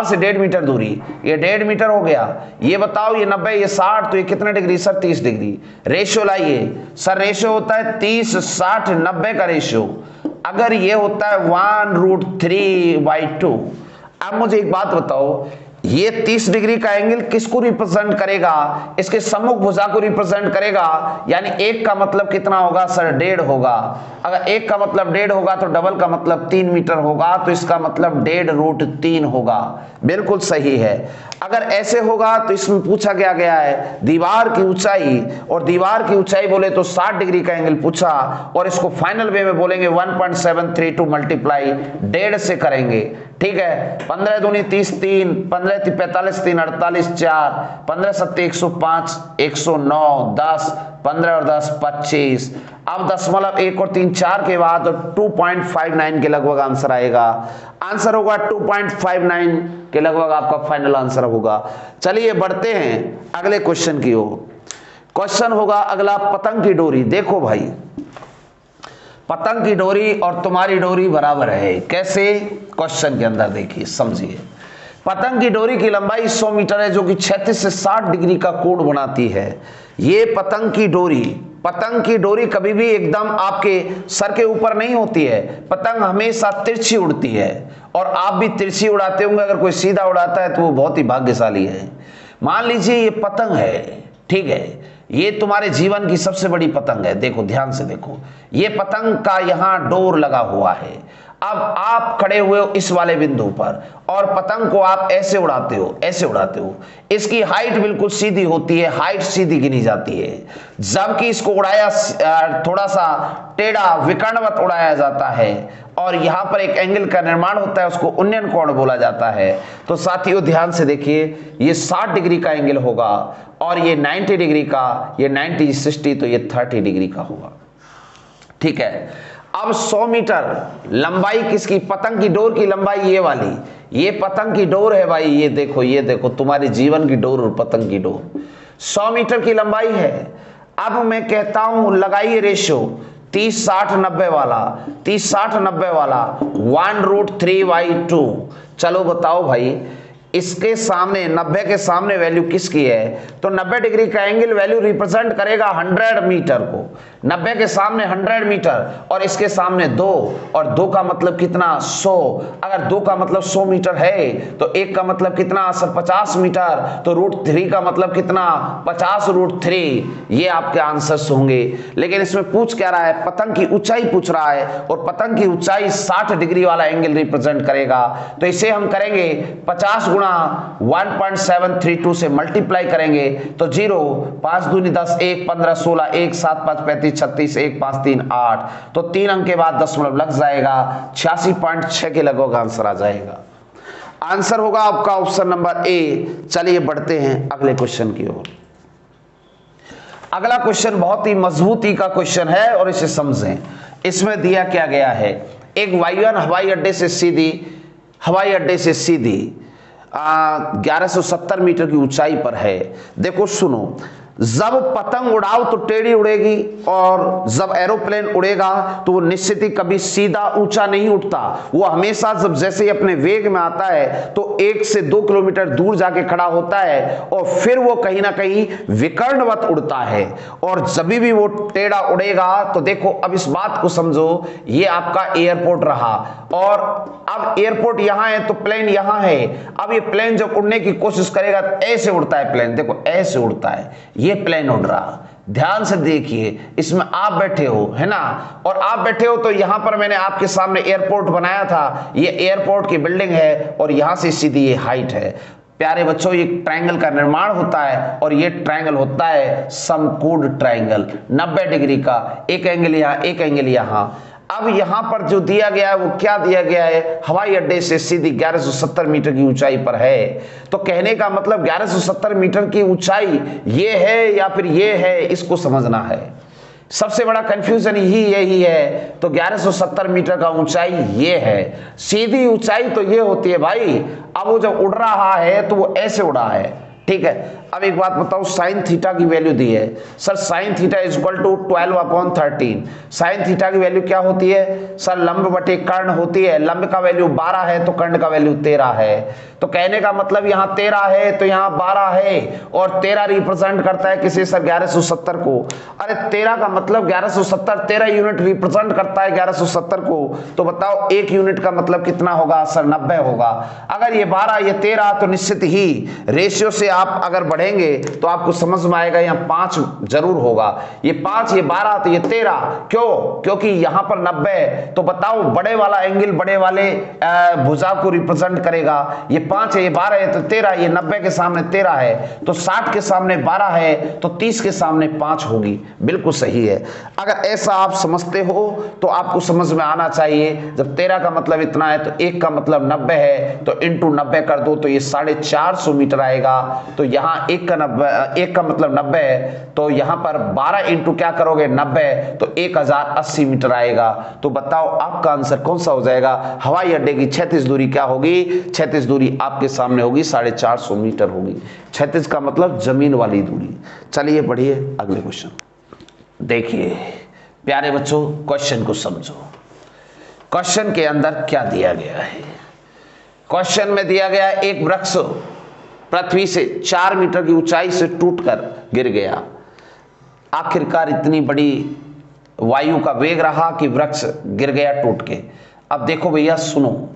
[SPEAKER 1] से 1.5 मीटर दूरी, ये 1.5 मीटर हो गया। ये बताओ ये 90 ये 60, तो ये कितना डिग्री सर, 30 डिग्री। रेशियो लाइए सर, रेशियो होता है 30 60 90 का रेशियो, अगर ये होता है 1√3/2। अब मुझे एक बात बताओ, ये 30 डिग्री का एंगल किसको रिप्रेजेंट करेगा, इसके सम्मुख भुजा को रिप्रेजेंट करेगा, यानी 1 का मतलब कितना होगा सर, 1.5 होगा। अगर 1 का मतलब 1.5 होगा तो डबल का मतलब 3 मीटर होगा, तो इसका मतलब 1.5√3 होगा, बिल्कुल सही है। अगर ऐसे होगा तो इसमें पूछा गया है दीवार की ऊंचाई, और दीवार की ऊंचाई बोले तो 60 डिग्री का एंगल पूछा, और इसको फाइनल वे में बोलेंगे 1.732 मल्टीप्लाई 1.5 से करेंगे, ठीक है। 15 दूनी 30, 3 15 45 3 48 4 15 7 105 109 10 15 और 10 25। अब दशमलव 1 और 3 4 के बाद 2.59 के लगभग आंसर आएगा। आंसर होगा 2.59 के लगभग आपका फाइनल आंसर होगा। चलिए बढ़ते हैं अगले क्वेश्चन की ओर। क्वेश्चन होगा अगला पतंग की डोरी। देखो भाई, पतंग की डोरी और तुम्हारी डोरी बराबर है, कैसे, क्वेश्चन के अंदर देखिए समझिए। पतंग की डोरी की लंबाई 100 मीटर है, जो कि 36 से 60 डिग्री का कोण बनाती है। ये पतंग की डोरी कभी भी एकदम आपके सर के ऊपर नहीं होती है, पतंग हमेशा तिरछी उड़ती है, और आप भी तिरछी उड़ाते होंगे। अगर कोई सीधा उड़ाता है तो वो बहुत ही भाग्यशाली है। मान लीजिए ये पतंग है, ठीक है, ये तुम्हारे जीवन की सबसे बड़ी पतंग है। देखो ध्यान से देखो, ये पतंग का यहाँ डोर लगा हुआ है। अब आप खड़े हुए हो इस वाले बिंदु पर और पतंग को आप ऐसे उड़ाते हो, ऐसे उड़ाते हो। इसकी हाइट बिल्कुल सीधी होती है, हाइट सीधी गिनी जाती है, जबकि इसको उड़ाया थोड़ा सा टेढ़ा विकर्णवत उड़ाया जाता है और यहां पर एक एंगल का निर्माण होता है, उसको उन्नयन कोण बोला जाता है। तो साथियों ध्यान से देखिए, ये 60 डिग्री का एंगल होगा और ये 90 डिग्री का, ये 90 60 तो ये 30 डिग्री का होगा। ठीक है, अब 100 मीटर लंबाई किसकी, पतंग की डोर की लंबाई ये वाली, ये पतंग की डोर है भाई, ये देखो तुम्हारे जीवन की डोर और पतंग की डोर 100 मीटर की लंबाई है। अब मैं कहता हूं लगाइए रेशियो 30-60-90 वाला, 30-60-90 वाला 1√3/2। चलो बताओ भाई, इसके सामने 90 के सामने वैल्यू किसकी है, तो 90 डिग्री का एंगल वैल्यू रिप्रेजेंट करेगा 100 मीटर को। 90 के सामने 100 मीटर और इसके सामने 2, और 2 का मतलब कितना 100। अगर 2 का मतलब 100 मीटर है तो 1 का मतलब कितना सर 50 मीटर, तो √3 का मतलब कितना 50√3। ये आपके आंसर्स होंगे। लेकिन इसमें पूछ क्या रहा है, पतंग की ऊंचाई पूछ रहा है और पतंग की ऊंचाई 60 डिग्री वाला एंगल रिप्रेजेंट करेगा। तो इसे हम करेंगे 50 गुणा 1.732 से मल्टीप्लाई करेंगे तो 0, 5 दूनी 10, 1 15 16, 1 7 5 35 36, 1 5 3 8, तो 3 अंक के बाद दशमलव लग जाएगा, 86.6 के लगभग आंसर आ जाएगा। आंसर होगा आपका ऑप्शन नंबर ए। चलिए बढ़ते हैं अगले क्वेश्चन की ओर। अगला क्वेश्चन बहुत ही मजबूती का क्वेश्चन है और इसे समझें। इसमें दिया क्या गया है, एक वायुयान हवाई अड्डे से सीधी 1170 मीटर की ऊंचाई पर है। देखो सुनो, जब पतंग उड़ाओ तो टेढ़ी उड़ेगी और जब एरोप्लेन उड़ेगा तो वो निश्चित ही कभी सीधा ऊंचा नहीं उठता। वो हमेशा जब जैसे ही अपने वेग में आता है तो 1 से 2 किलोमीटर दूर जाके खड़ा होता है और फिर वो कहीं ना कहीं विकर्णवत उड़ता है। और जब भी वो टेढ़ा उड़ेगा तो देखो, अब इस बात को समझो, ये आपका एयरपोर्ट रहा और अब एयरपोर्ट यहां है तो प्लेन यहां है। अब ये प्लेन जब उड़ने की कोशिश करेगा तो ऐसे उड़ता है प्लेन, देखो ऐसे उड़ता है, ये प्लेन उड़ रहा। ध्यान से देखिए, इसमें आप बैठे हो, है ना, और आप बैठे हो तो यहां पर मैंने आपके सामने एयरपोर्ट बनाया था, ये एयरपोर्ट की बिल्डिंग है और यहां से सीधी ये हाइट है। प्यारे बच्चों, ये ट्रायंगल का निर्माण होता है और ये ट्रायंगल होता है समकोण ट्रायंगल, 90 डिग्री का, एक एंगल यहां, एक एंगल यहां। अब यहां पर जो दिया गया है वो क्या दिया गया है, हवाई अड्डे से सीधी 1170 मीटर की ऊंचाई पर है। तो कहने का मतलब 1170 मीटर की ऊंचाई ये है या फिर ये है, इसको समझना है। सबसे बड़ा कंफ्यूजन यही है। तो 1170 मीटर का ऊंचाई ये है, सीधी ऊंचाई तो ये होती है भाई। अब वो जब उड़ रहा है तो वो ऐसे उड़ा है, ठीक है। अब एक बात बताओ, साइन थीटा की वैल्यू दी है sir, sine theta is equal to 12/13। Sine theta की वैल्यू क्या होती है सर, लंब बटे कर्ण होती है। लंब का वैल्यू 12 है तो कर्ण का वैल्यू 13 है। तो कहने का मतलब यहाँ 13 है तो यहाँ 12 है और 13 रिप्रेजेंट करता है किसे सर, 1170 को। अरे 13 का मतलब 1170, 13 यूनिट रिप्रेजेंट करता है 1170 को। तो बताओ 1 यूनिट का मतलब कितना होगा सर, 90 होगा। अगर ये 12 ये 13 तो निश्चित ही रेशियो से आप अगर बढ़ेंगे तो आपको समझ में आएगा यहाँ 5 जरूर होगा। ये 5 ये 12 तो ये 13, क्यों, क्योंकि यहाँ पर 90। तो बताओ बड़े वाला एंगल बड़े वाले भुजा को रिप्रेजेंट करेगा। ये 5 है, ये 12 है तो 13, ये 90 के सामने 13 है तो 60 के सामने 12 है तो 30 के सामने 5 होगी। बिल्कुल सही है। अगर ऐसा आप समझते हो तो आपको समझ में आना चाहिए, जब 13 का मतलब इतना है तो 1 का मतलब 90 है तो इंटू 90 कर दो तो ये 450 मीटर आएगा। तो यहाँ 1 का मतलब 90 है तो यहाँ पर 12 इंटू क्या करोगे 90 तो 1080 मीटर आएगा। तो बताओ आपका आंसर कौन सा हो जाएगा। हवाई अड्डे की क्षैतिज दूरी क्या होगी, क्षैतिज दूरी आपके सामने होगी 450 मीटर होगी। क्षैतिज का मतलब जमीन वाली दूरी। चलिए बढ़िए अगले क्वेश्चन देखिए। प्यारे बच्चों, क्वेश्चन को समझो। क्वेश्चन के अंदर क्या दिया गया है। क्वेश्चन में दिया गया है एक वृक्ष पृथ्वी से 4 मीटर की ऊंचाई से टूटकर गिर गया। आखिरकार इतनी बड़ी वायु का वेग रहा कि वृक्ष गिर गया टूट के। अब देखो भैया सुनो,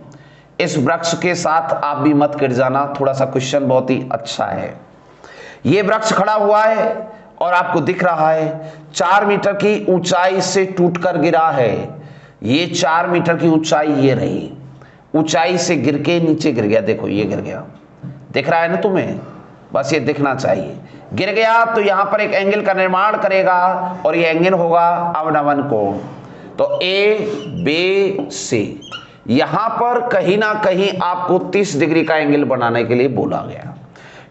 [SPEAKER 1] इस वृक्ष के साथ आप भी मत गिर जाना, थोड़ा सा क्वेश्चन बहुत ही अच्छा है। ये वृक्ष खड़ा हुआ है और आपको दिख रहा है 4 मीटर की ऊंचाई से टूटकर गिरा है। ये 4 मीटर की ऊंचाई ये रही, ऊंचाई से गिर के नीचे गिर गया, देखो ये गिर गया, दिख रहा है ना तुम्हें, बस ये दिखना चाहिए। गिर गया तो यहां पर एक एंगल का निर्माण करेगा और ये एंगल होगा अवनमन कोण। तो ए बी सी, यहां पर कहीं ना कहीं आपको 30 डिग्री का एंगल बनाने के लिए बोला गया।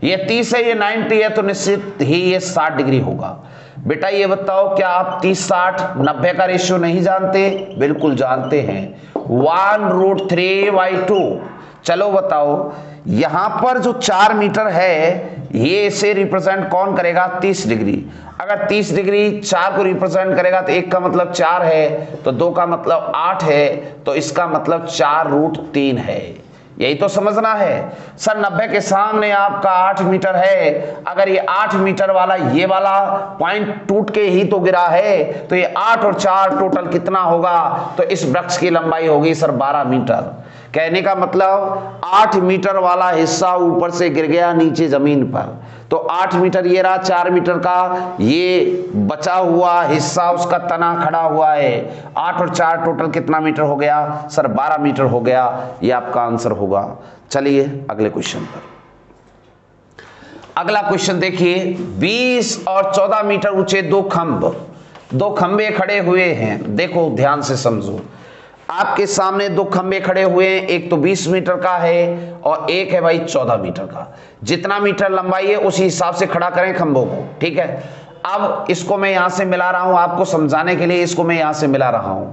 [SPEAKER 1] ये 30 है, ये 90 है, तो निश्चित ही ये 60 डिग्री होगा। बेटा ये बताओ, क्या आप 30 60 90 का रेशियो नहीं जानते? बिल्कुल जानते हैं, 1√3/2। चलो बताओ, यहां पर जो 4 मीटर है ये इसे रिप्रेजेंट कौन करेगा? 30 डिग्री। अगर 30 डिग्री 4 को रिप्रेजेंट करेगा तो 1 का मतलब 4 है, तो 2 का मतलब 8 है, तो इसका मतलब 4√3 है। यही तो समझना है। सर 90 के सामने आपका 8 मीटर है, अगर ये 8 मीटर वाला ये वाला पॉइंट टूट के ही तो गिरा है, तो ये 8 और 4 टोटल कितना होगा? तो इस वृक्ष की लंबाई होगी सर 12 मीटर। कहने का मतलब 8 मीटर वाला हिस्सा ऊपर से गिर गया नीचे जमीन पर, तो 8 मीटर ये रहा, 4 मीटर का ये बचा हुआ हिस्सा उसका तना खड़ा हुआ है। 8 और 4 टोटल कितना मीटर हो गया? सर 12 मीटर हो गया। ये आपका आंसर होगा। चलिए अगले क्वेश्चन पर। अगला क्वेश्चन देखिए, 20 और 14 मीटर ऊंचे दो खंबे खड़े हुए हैं। देखो ध्यान से समझो, आपके सामने 2 खंबे खड़े हुए हैं, एक तो 20 मीटर का है और एक है भाई 14 मीटर का। जितना मीटर लंबाई है उसी हिसाब से खड़ा करें खंभों को, ठीक है। अब इसको मैं यहां से मिला रहा हूं आपको समझाने के लिए, इसको मैं यहां से मिला रहा हूं।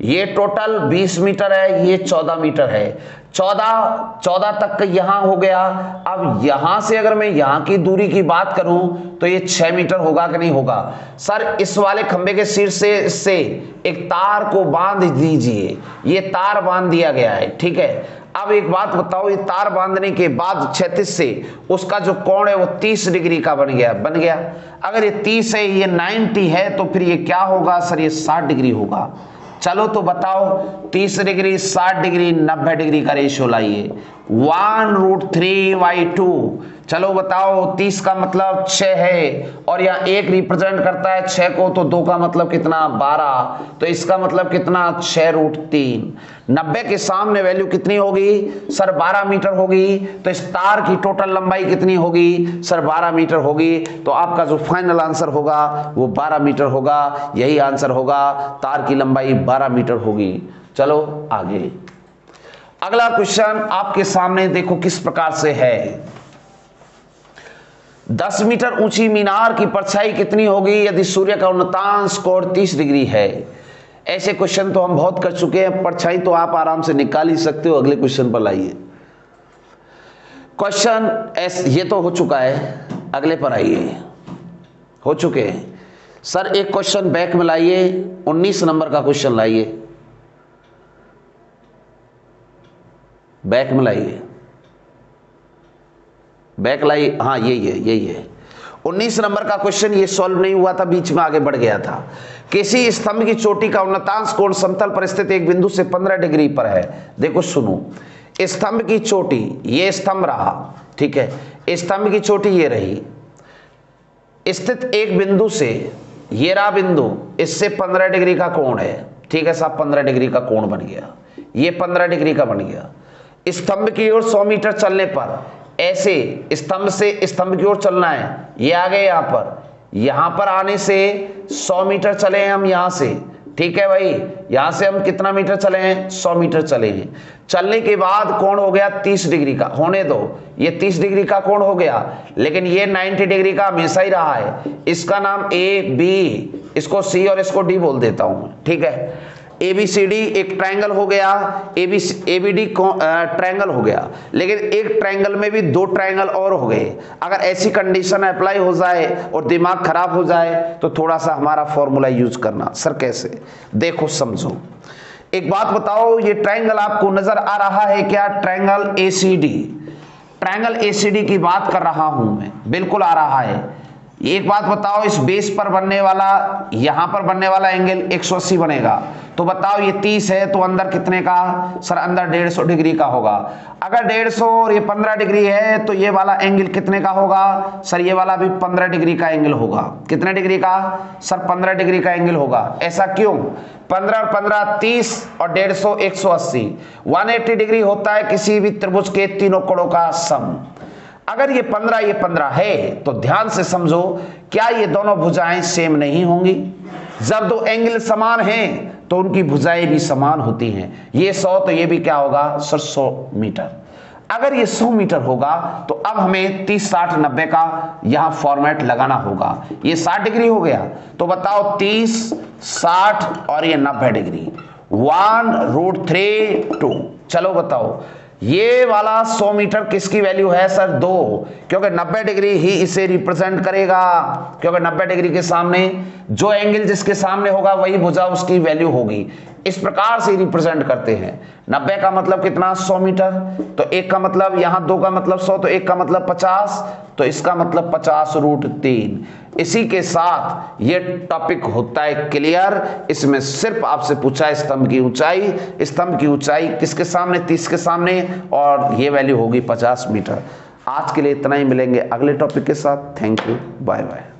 [SPEAKER 1] ये टोटल 20 मीटर है, ये 14 मीटर है, 14 तक यहां हो गया। अब यहां से अगर मैं यहां की दूरी की बात करूं तो ये 6 मीटर होगा कि नहीं होगा? सर इस वाले खंबे के शीर्ष से एक तार को बांध दीजिए, ये तार बांध दिया गया है, ठीक है। अब एक बात बताओ, ये तार बांधने के बाद क्षैतिज से उसका जो कोण है वो 30 डिग्री का बन गया। अगर ये 30 है, ये 90 है, तो फिर ये क्या होगा? सर ये 60 डिग्री होगा। चलो तो बताओ, 30 डिग्री 60 डिग्री 90 डिग्री का रेशियो लाइए, 1√3/2। चलो बताओ, 30 का मतलब 6 है और यहाँ 1 रिप्रेजेंट करता है 6 को, तो 2 का मतलब कितना? 12, तो इसका मतलब कितना? 6√3। 90 के सामने वैल्यू कितनी होगी? सर 12 मीटर होगी। तो इस तार की टोटल लंबाई कितनी होगी? सर 12 मीटर होगी। तो आपका जो फाइनल आंसर होगा वो 12 मीटर होगा। यही आंसर होगा, तार की लंबाई 12 मीटर होगी। चलो आगे। अगला क्वेश्चन आपके सामने देखो किस प्रकार से है। 10 मीटर ऊंची मीनार की परछाई कितनी होगी यदि सूर्य का उन्नतांश कोण 30 डिग्री है? ऐसे क्वेश्चन तो हम बहुत कर चुके हैं, परछाई तो आप आराम से निकाल ही सकते हो। अगले क्वेश्चन पर लाइए। क्वेश्चन ये तो हो चुका है, अगले पर आइए। हो चुके हैं सर। एक क्वेश्चन बैक में लाइए, 19 नंबर का क्वेश्चन लाइए, बैक में लाइए, बैक लाइए। हाँ यही है 19 नंबर का क्वेश्चन। ये सॉल्व नहीं हुआ था, बीच में आगे बढ़ गया था। किसी स्तंभ की चोटी का उन्नतांश कोण समतल पर स्थित एक बिंदु से 15 डिग्री पर है। देखो सुनो, स्तंभ की चोटी, ये स्तंभ रहा, ठीक है, स्तंभ की चोटी ये रही, स्थित एक बिंदु से, ये रहा बिंदु, इससे 15 डिग्री का कोण है, ठीक है साहब। 15 डिग्री का कोण बन गया, ये 15 डिग्री का बन गया। स्तंभ की ओर 100 मीटर चलने पर, ऐसे स्तंभ से स्तंभ की ओर चलना है, ये आ गए यहां पर आने से 100 मीटर चले हैं हम यहां से, ठीक है भाई। यहां से हम कितना मीटर चले हैं? 100 मीटर चले हैं। चलने के बाद कोण हो गया 30 डिग्री का, होने दो, ये 30 डिग्री का कोण हो गया, लेकिन ये 90 डिग्री का हमेशा ही रहा है। इसका नाम ए बी, इसको सी और इसको डी बोल देता हूं, ठीक है। ABCD एक ट्रायंगल हो गया, ABD ट्रायंगल हो गया, लेकिन एक ट्रायंगल में भी 2 ट्रायंगल और हो गए। अगर ऐसी कंडीशन अप्लाई हो जाए और दिमाग खराब हो जाए तो थोड़ा सा हमारा फॉर्मूला यूज करना। सर कैसे? देखो समझो, एक बात बताओ, ये ट्रायंगल आपको नजर आ रहा है क्या? ट्रायंगल ACD, ट्रायंगल ACD की बात कर रहा हूं मैं, बिल्कुल आ रहा है। एक बात बताओ, इस बेस पर बनने वाला, यहां पर बनने वाला एंगल 180 बनेगा, तो बताओ ये 30 है तो अंदर कितने का? सर अंदर 150 डिग्री का होगा। अगर 150 और ये 15 डिग्री है तो ये वाला एंगल कितने का होगा? सर ये वाला भी 15 डिग्री का एंगल होगा। कितने डिग्री का? सर 15 डिग्री का एंगल होगा। ऐसा क्यों? 15 और 15 30 और 150 180, 180 डिग्री होता है किसी भी त्रिभुज के तीनों कोणों का सम। अगर ये 15 है तो ध्यान से समझो, क्या ये दोनों भुजाएं सेम नहीं होंगी? जब दो एंगल समान हैं तो उनकी भुजाएं भी समान होती हैं। ये 100 तो ये भी क्या होगा? Sir 100 metre. अगर ये 100 मीटर होगा तो अब हमें 30 60 90 का यहां फॉर्मेट लगाना होगा। ये 60 डिग्री हो गया, तो बताओ 30 60 और ये 90 डिग्री, 1√3 2। चलो बताओ ये वाला 100 मीटर किसकी वैल्यू है? सर 2, क्योंकि 90 डिग्री ही इसे रिप्रेजेंट करेगा, क्योंकि 90 डिग्री के सामने जो एंगल जिसके सामने होगा वही भुजा उसकी वैल्यू होगी। इस प्रकार से रिप्रेजेंट करते हैं। 90 का मतलब कितना? 100 मीटर। तो 1 का मतलब, यहां 2 का मतलब 100, तो 1 का मतलब 50, तो इसका मतलब 50√3। इसी के साथ ये टॉपिक होता है क्लियर। इसमें सिर्फ आपसे पूछा है स्तंभ की ऊंचाई, स्तंभ की ऊंचाई किसके सामने? 30 के सामने, और ये वैल्यू होगी 50 मीटर। आज के लिए इतना ही, मिलेंगे अगले टॉपिक के साथ। Thank you, bye bye.